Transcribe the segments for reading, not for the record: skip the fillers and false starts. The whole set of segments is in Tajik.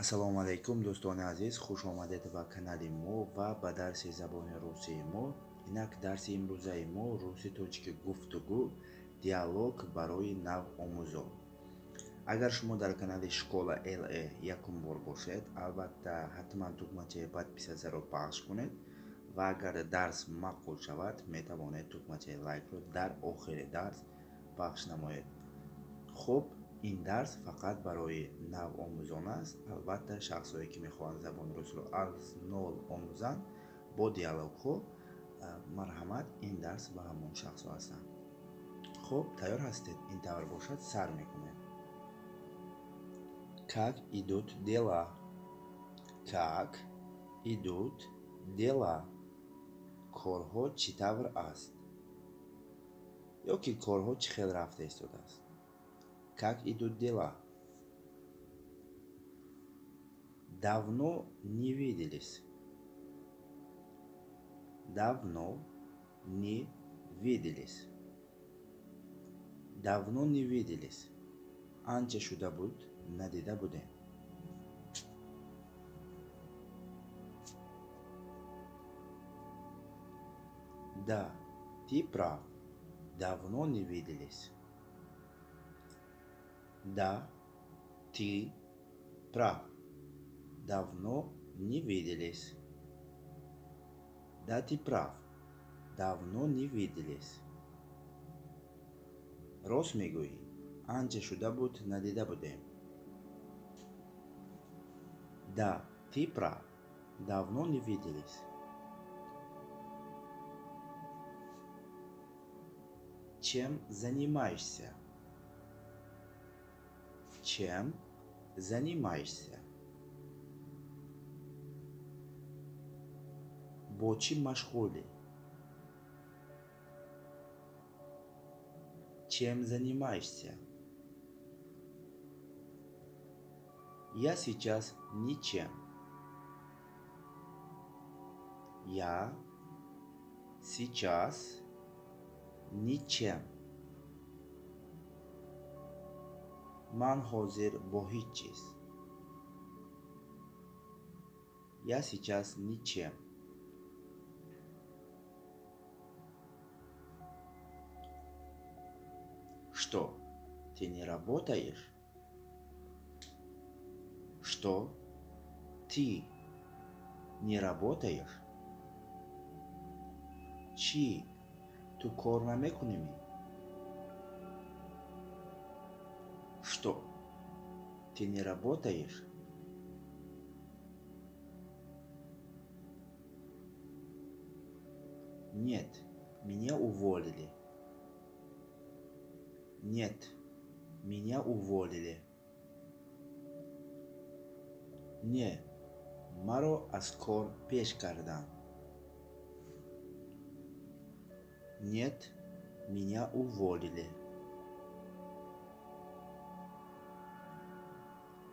Ассалому алайкум дӯстони азиз, хуш омадед ба канали мо ва ба дарси забони русии мо. Инак дарси имрӯзаи мо русси тоҷики гуфтугӯ диалог барои навомӯзон. Агар шумо дар канали Школа-LE якум бор бошед, албатта ҳатман тугмачаи подписатаро пахш кунед ва агар дарс маъқул шавад, метавонед тугмачаи лайкро дар охири дарс пахш намоед. хуб, ин дарс фақат барои навомӯзон аст. Албатта шахсое ки мехоҳанд забони русро аз нол омӯзанд бо диалогҳо, марҳамат, ин дарс ба ҳамон шахсҳо ҳастанд. хуб, тайёр ҳастед? Ин тавр бошад, сар мекунем. Как идут дела? Как идут дела? Корҳо чӣ тавр аст? ё ки корҳо чӣ хел рафта истодааст? Как идут дела? Давно не виделись. Давно не виделись. Давно не виделись. Анча шуда буд, надида будем. Да, ты прав. Давно не виделись. Да, ты прав. Давно не виделись. Да, ты прав. Давно не виделись. Рост мегӯӣ, анча шуда буд, надида будем. Да, ты прав. Давно не виделись. Чем занимаешься? Чем занимаешься? Бо чӣ машғулӣ? Чем занимаешься? Я сейчас ничем. Я сейчас ничем. Ман ҳозир бо ҳеҷ чиз. Я сейчас ничем. Что, ты не работаешь? Что, ты не работаешь? Чӣ, ту кор намекунӣ? Что, ты не работаешь? Нет, меня уволили. Нет, меня уволили. Не, маро аз кор пеш карданд. Нет, меня уволили.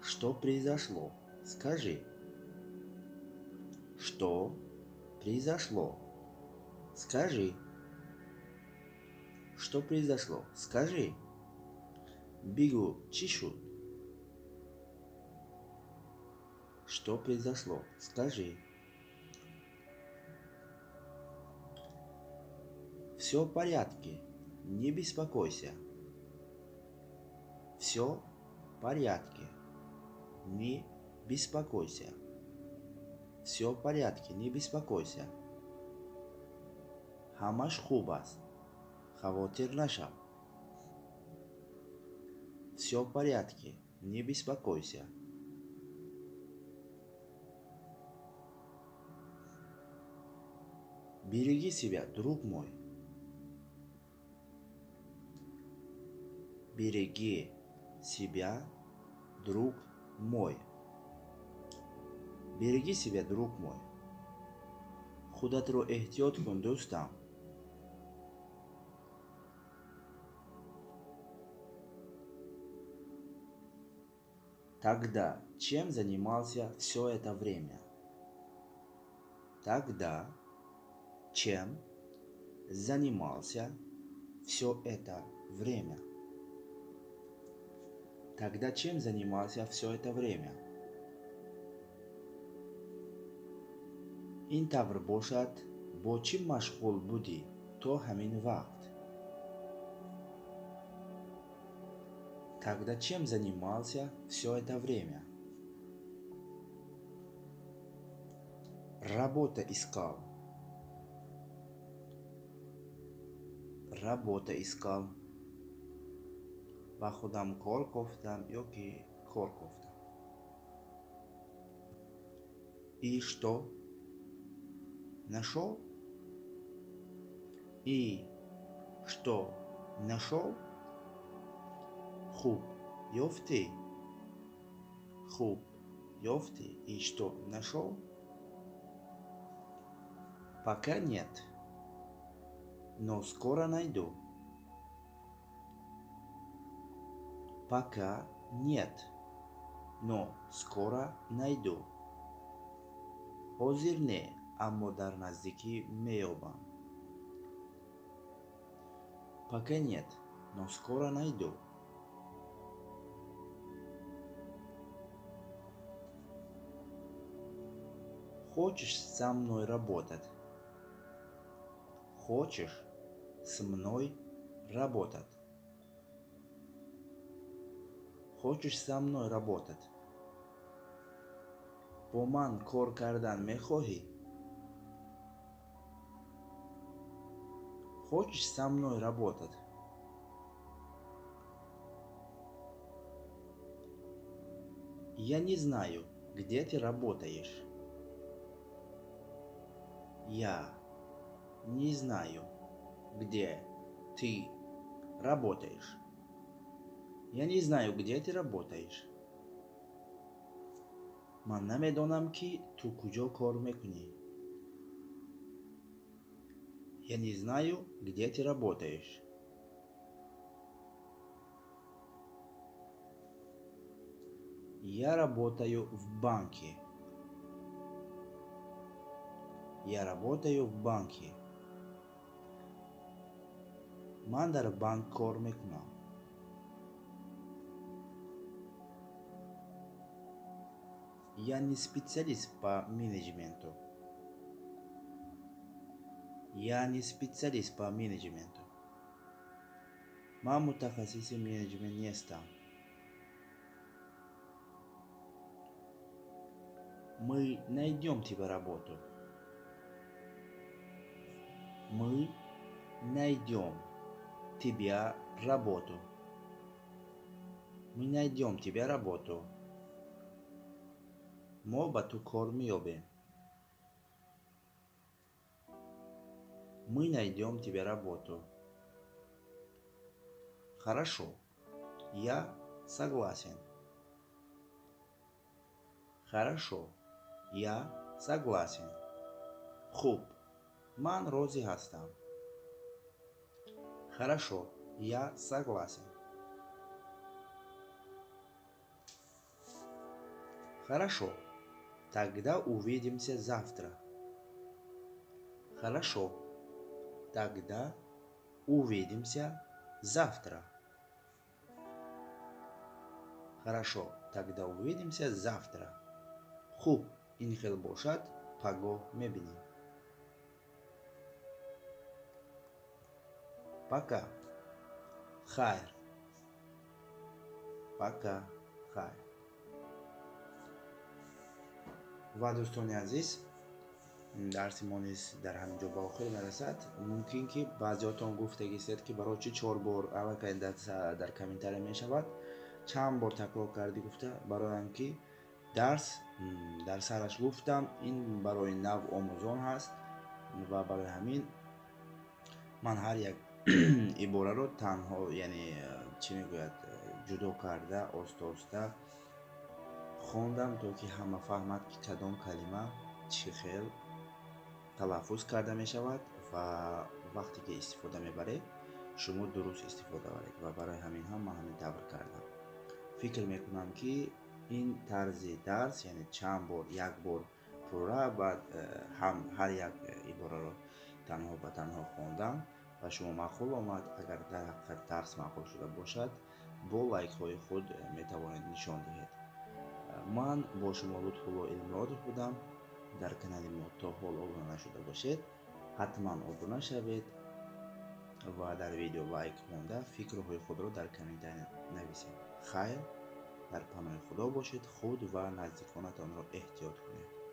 Что произошло? Скажи. Что произошло? Скажи. Что произошло? Скажи. Бигу, чӣ шуд? Что произошло? Скажи. Все в порядке. Не беспокойся. Все в порядке. Не беспокойся. Все в порядке. Не беспокойся. Ҳамаш хуб аст. Хавотир нашав. Все в порядке. Не беспокойся. Береги себя, друг мой. Береги себя, друг мой. Береги себя, друг мой. Худатро эҳтиёт кун, дӯстам. Тогда чем занимался все это время? Тогда чем занимался все это время? Тогда чем занимался все это время? ин тавр бошад, бо чӣ машғул будӣ то ҳамин вақт? Тогда чем занимался все это время? Работа искал. Работа искал. Ба худам кор гуфтам ёки кор гуфтам. И что? Нашел? И что? Нашел? Хуб, ёфти? Хуб, ёфти? И что? Нашел? Пока нет, но скоро найду. Пока нет, но скоро найду. Ҳозир не, аммо дар наздикӣ меёбам. Пока нет, но скоро найду. Хочешь со мной работать? Хочешь со мной работать? Хочешь со мной работать? Бо ман кор кардан мехоҳӣ? Хочешь со мной работать? Я не знаю, где ты работаешь. Я не знаю, где ты работаешь. Я не знаю, где ты работаешь. Ман намедонам ки ту куҷо кор мекунӣ. Я не знаю, где ты работаешь. Я работаю в банке. Я работаю в банке. Ман дар банк кор мекунам. Я не специалист по менеджменту. Я не специалист по менеджменту. Ман мутахассиси менеджмент нестам. Мы найдем тебе работу. Мы найдем тебе работу. Мы найдем тебе работу. Мо ба ту кор меёбем. Мы найдем тебе работу. Хорошо, я согласен. Хорошо, я согласен. Хуб, ман розӣ ҳастам. Хорошо, я согласен. Хорошо, тогда увидимся завтра. Хорошо, тогда увидимся завтра. Хорошо, тогда увидимся завтра. Хуб, ин хел бошад, пагоҳ мебинем. Пока. Хайр. Пока. Хайр. ва дӯстони азиз, дарси мо низ дар ҳаминҷо ба охир мерасад. Мумкин ки баъзеотон гуфтагистед ки барои чӣ 4 бор аллакай дар комментария мешавад. Чанд бор такрор карди гуфта, бароям ки дарс дар сараш гуфтам, ин барои навомӯзон ҳаст ва барои ҳамин ман ҳар як ибораро танҳо, яъне чӣ мегӯяд, ҷудо карда оста хондам, то ки ҳама фаҳмад ки кадом калима чӣ хел талаффуз карда мешавад ва вақте ки истифода мебаред шумо дуруст истифода баред. Ва барои ҳамин ҳам ман ҳамин тавр кардам. Фикр мекунам ки ин тарзи дарс, яъне чанд бор, як бор пурра, баъд ҳар як ибораро танҳо ба танҳо хондам ва шумо маъқул омад. Агар дар ҳақиқат дарс маъқул шуда бошад, бо лайкҳои худ метавонед нишон диҳед. ман бо шумо Лутфулло Илмуродов будам. дар канали мо то ҳол обуна нашуда бошед, ҳатман обуна шавед ва дар видео лайк монда фикрҳои худро дар комментария нависед. Хайр, дар паноҳи худо бошед, худ ва наздиконатонро эҳтиёт кунед.